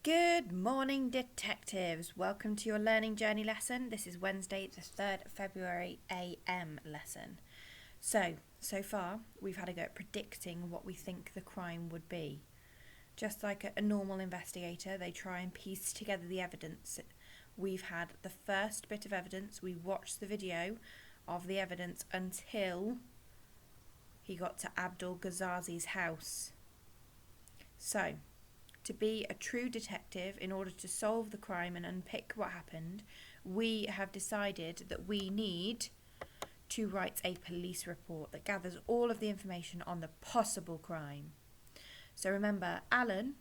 Good morning, detectives. Welcome to your learning journey lesson. This is Wednesday, the 3rd of February AM lesson. So far, we've had a go at predicting what we think the crime would be. Just like a normal investigator, they try and piece together the evidence. We've had the first bit of evidence. We watched the video of the evidence until he got to Abdul Ghazazi's house. So, to be a true detective, in order to solve the crime and unpick what happened, we have decided that we need to write a police report that gathers all of the information on the possible crime. So remember, Alan,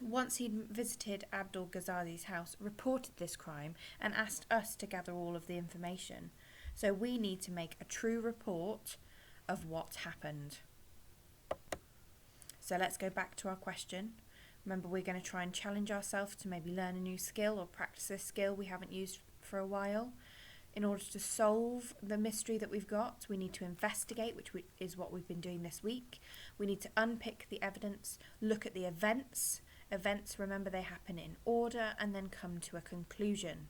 once he'd visited Abdul Ghazazi's house, reported this crime and asked us to gather all of the information. So we need to make a true report of what happened. So let's go back to our question. Remember, we're going to try and challenge ourselves to maybe learn a new skill or practice a skill we haven't used for a while. In order to solve the mystery that we've got, we need to investigate, which is what we've been doing this week. We need to unpick the evidence, look at the events. Events, remember, they happen in order and then come to a conclusion.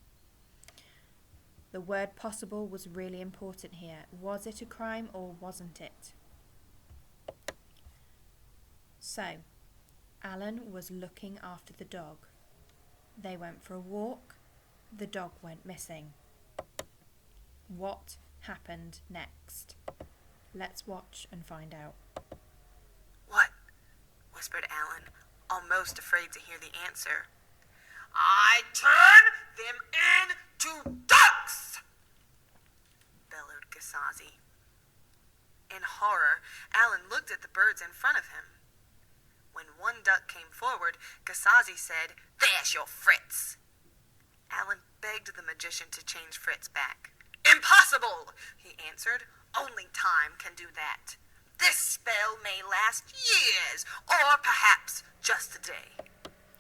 The word possible was really important here. Was it a crime or wasn't it? So, Alan was looking after the dog. They went for a walk. The dog went missing. What happened next? Let's watch and find out. "What?" whispered Alan, almost afraid to hear the answer. "I turn them into ducks!" bellowed Ghazazi. In horror, Alan looked at the birds in front of him. When one duck came forward, Ghazazi said, "There's your Fritz." Alan begged the magician to change Fritz back. "Impossible," he answered. "Only time can do that. This spell may last years, or perhaps just a day."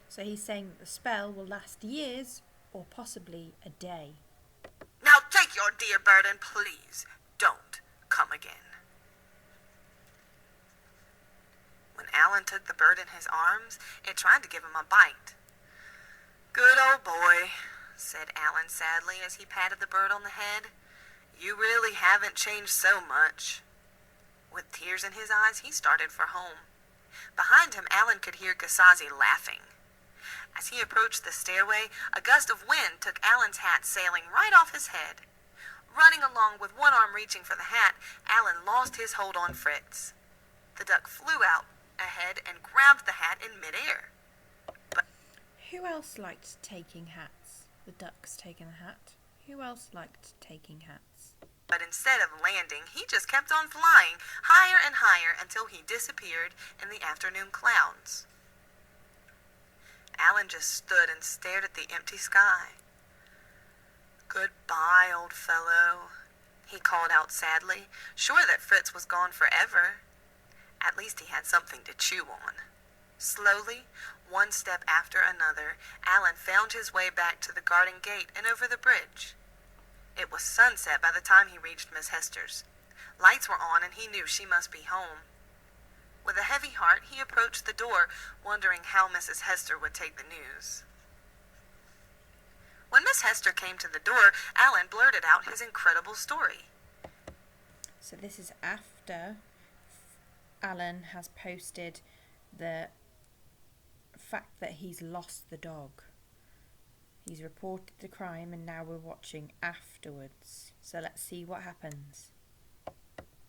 So he's saying that the spell will last years or possibly a day. "Now take your dear bird and please don't come again." When Alan took the bird in his arms, it tried to give him a bite. "Good old boy," said Alan sadly as he patted the bird on the head. "You really haven't changed so much." With tears in his eyes, he started for home. Behind him, Alan could hear Ghazazi laughing. As he approached the stairway, a gust of wind took Alan's hat sailing right off his head. Running along with one arm reaching for the hat, Alan lost his hold on Fritz. The duck flew out ahead and grabbed the hat in midair. Who else liked taking hats? The duck's taking a hat. Who else liked taking hats? But instead of landing, he just kept on flying higher and higher until he disappeared in the afternoon clouds. Alan just stood and stared at the empty sky. "Goodbye, old fellow," he called out sadly, sure that Fritz was gone forever. At least he had something to chew on. Slowly, one step after another, Alan found his way back to the garden gate and over the bridge. It was sunset by the time he reached Miss Hester's. Lights were on and he knew she must be home. With a heavy heart, he approached the door, wondering how Mrs. Hester would take the news. When Miss Hester came to the door, Alan blurted out his incredible story. So this is after Alan has posted the fact that he's lost the dog. He's reported the crime and now we're watching afterwards. So let's see what happens.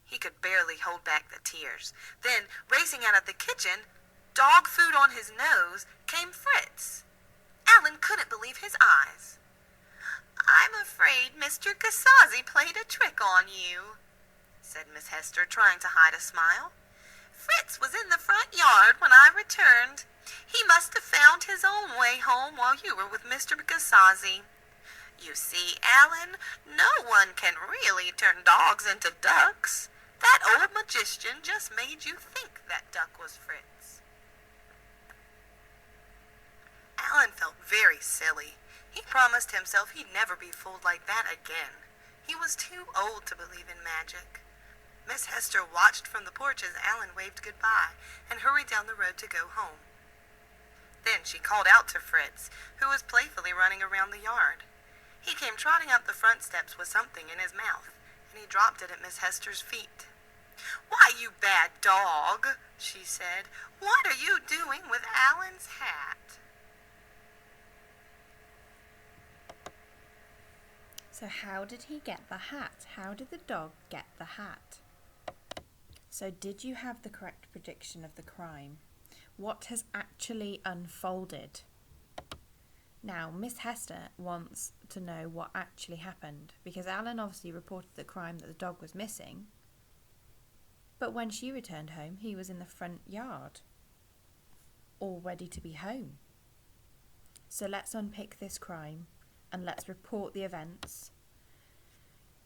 He could barely hold back the tears. Then, racing out of the kitchen, dog food on his nose, came Fritz. Alan couldn't believe his eyes. "I'm afraid Mr. Ghazazi played a trick on you," said Miss Hester, trying to hide a smile. "Fritz was in the front yard when I returned. He must have found his own way home while you were with Mr. Ghazazi. You see, Alan, no one can really turn dogs into ducks. That old magician just made you think that duck was Fritz." Alan felt very silly. He promised himself he'd never be fooled like that again. He was too old to believe in magic. Miss Hester watched from the porch as Alan waved goodbye and hurried down the road to go home. Then she called out to Fritz, who was playfully running around the yard. He came trotting up the front steps with something in his mouth, and he dropped it at Miss Hester's feet. "Why, you bad dog," she said, "what are you doing with Alan's hat?" So how did he get the hat? How did the dog get the hat? So did you have the correct prediction of the crime? What has actually unfolded? Now, Miss Hester wants to know what actually happened, because Alan obviously reported the crime that the dog was missing, but when she returned home, he was in the front yard, all ready to be home. So let's unpick this crime and let's report the events.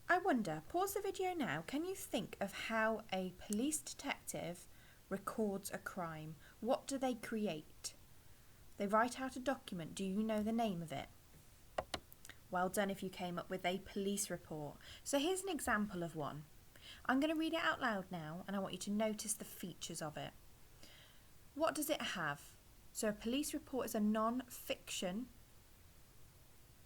I wonder, pause the video now, can you think of how a police detective records a crime? What do they create? They write out a document. Do you know the name of it? Well done if you came up with a police report. So here's an example of one. I'm going to read it out loud now, and I want you to notice the features of it. What does it have? So a police report is a non-fiction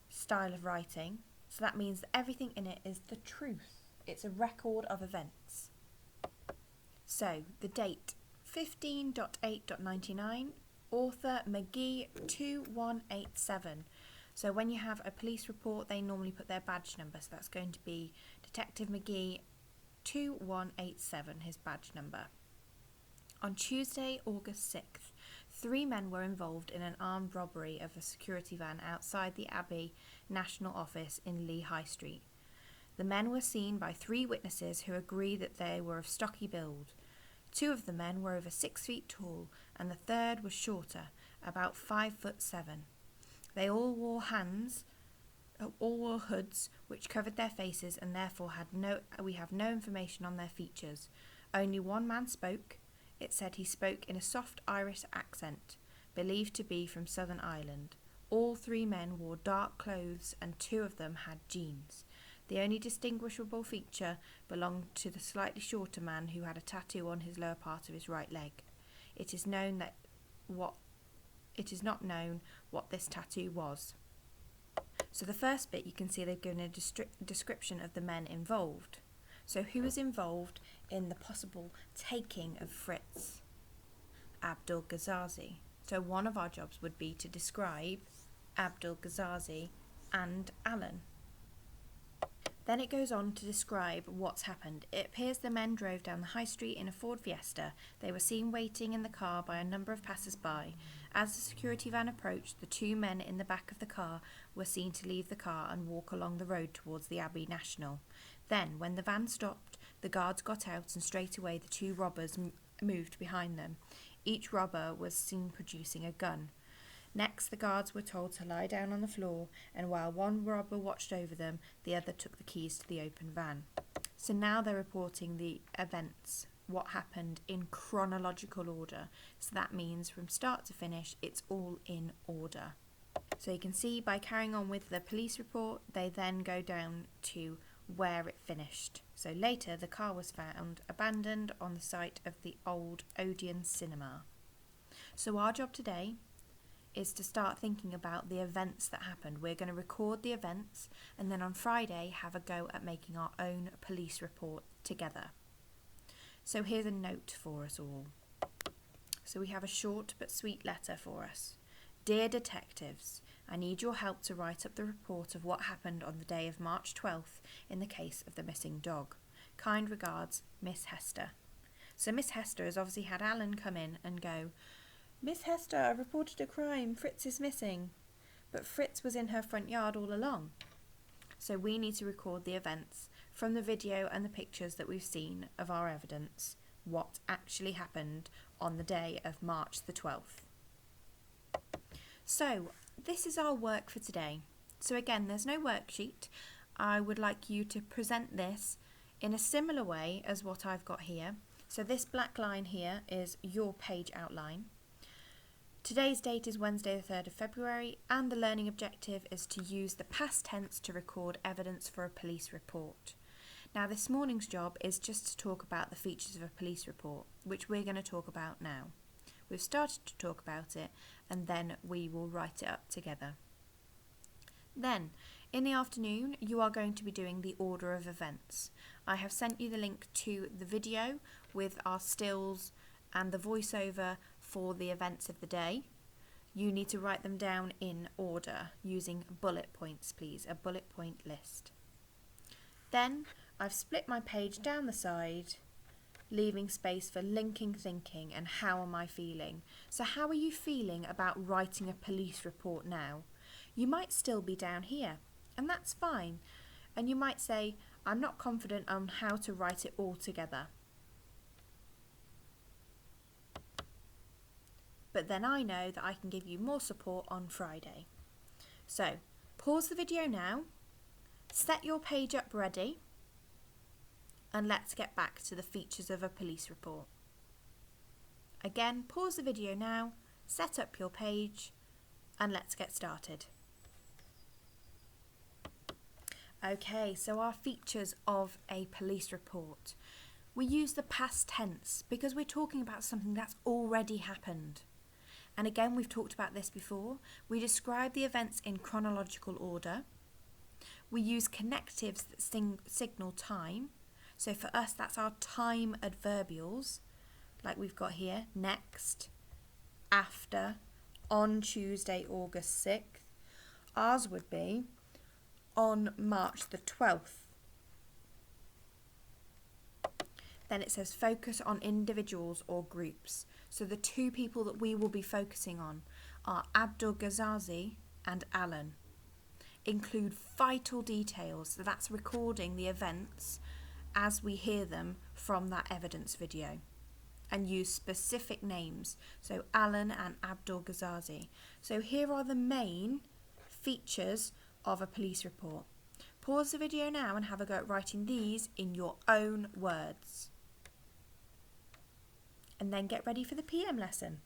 style of writing. So that means that everything in it is the truth. It's a record of events. So the date, 15.8.99. Author McGee 2187. So when you have a police report, they normally put their badge number. So that's going to be Detective McGee 2187, his badge number. On Tuesday, August 6th, 3 men were involved in an armed robbery of a security van outside the Abbey National Office in Lee High Street. The men were seen by 3 witnesses who agreed that they were of stocky build. 2 of the men were over 6 feet tall, and the third was shorter, about 5'7". They all wore hoods which covered their faces, and therefore we have no information on their features. Only one man spoke. It said he spoke in a soft Irish accent, believed to be from Southern Ireland. All 3 men wore dark clothes, and 2 of them had jeans. The only distinguishable feature belonged to the slightly shorter man who had a tattoo on his lower part of his right leg. It is not known what this tattoo was. So the first bit, you can see they've given a description of the men involved. So who was involved in the possible taking of Fritz? Abdul Ghazazi. So one of our jobs would be to describe Abdul Ghazazi and Alan. Then it goes on to describe what's happened. It appears the men drove down the high street in a Ford Fiesta. They were seen waiting in the car by a number of passers-by. As the security van approached, the 2 men in the back of the car were seen to leave the car and walk along the road towards the Abbey National. Then, when the van stopped, the guards got out and straight away the 2 robbers moved behind them. Each robber was seen producing a gun. Next, the guards were told to lie down on the floor, and while one robber watched over them, the other took the keys to the open van. So now they're reporting the events, what happened in chronological order. So that means from start to finish, it's all in order. So you can see by carrying on with the police report, they then go down to where it finished. So later, the car was found abandoned on the site of the old Odeon Cinema. So our job today is to start thinking about the events that happened. We're going to record the events and then on Friday have a go at making our own police report together. So here's a note for us all. So we have a short but sweet letter for us. Dear detectives, I need your help to write up the report of what happened on the day of March 12th in the case of the missing dog. Kind regards, Miss Hester. So Miss Hester has obviously had Alan come in and go, Miss Hester, I reported a crime. Fritz is missing. But Fritz was in her front yard all along. So we need to record the events from the video and the pictures that we've seen of our evidence, what actually happened on the day of March the 12th. So this is our work for today. So again, there's no worksheet. I would like you to present this in a similar way as what I've got here. So this black line here is your page outline. Today's date is Wednesday the 3rd of February, and the learning objective is to use the past tense to record evidence for a police report. Now this morning's job is just to talk about the features of a police report, which we're going to talk about now. We've started to talk about it, and then we will write it up together. Then, in the afternoon, you are going to be doing the order of events. I have sent you the link to the video with our stills and the voiceover for the events of the day. You need to write them down in order using bullet points, please, a bullet point list. Then, I've split my page down the side, leaving space for linking thinking and how am I feeling. So how are you feeling about writing a police report now? You might still be down here, and that's fine. And you might say, I'm not confident on how to write it all together. But then I know that I can give you more support on Friday. So, pause the video now, set your page up ready, and let's get back to the features of a police report. Again, pause the video now, set up your page, and let's get started. Okay, so our features of a police report. We use the past tense because we're talking about something that's already happened. And again, we've talked about this before. We describe the events in chronological order. We use connectives that signal time. So for us, that's our time adverbials, like we've got here, next, after, on Tuesday, August 6th. Ours would be on March the 12th. Then it says focus on individuals or groups. So the two people that we will be focusing on are Abdul Ghazazi and Alan. Include vital details, so that's recording the events as we hear them from that evidence video. And use specific names, so Alan and Abdul Ghazazi. So here are the main features of a police report. Pause the video now and have a go at writing these in your own words. And then get ready for the PM lesson.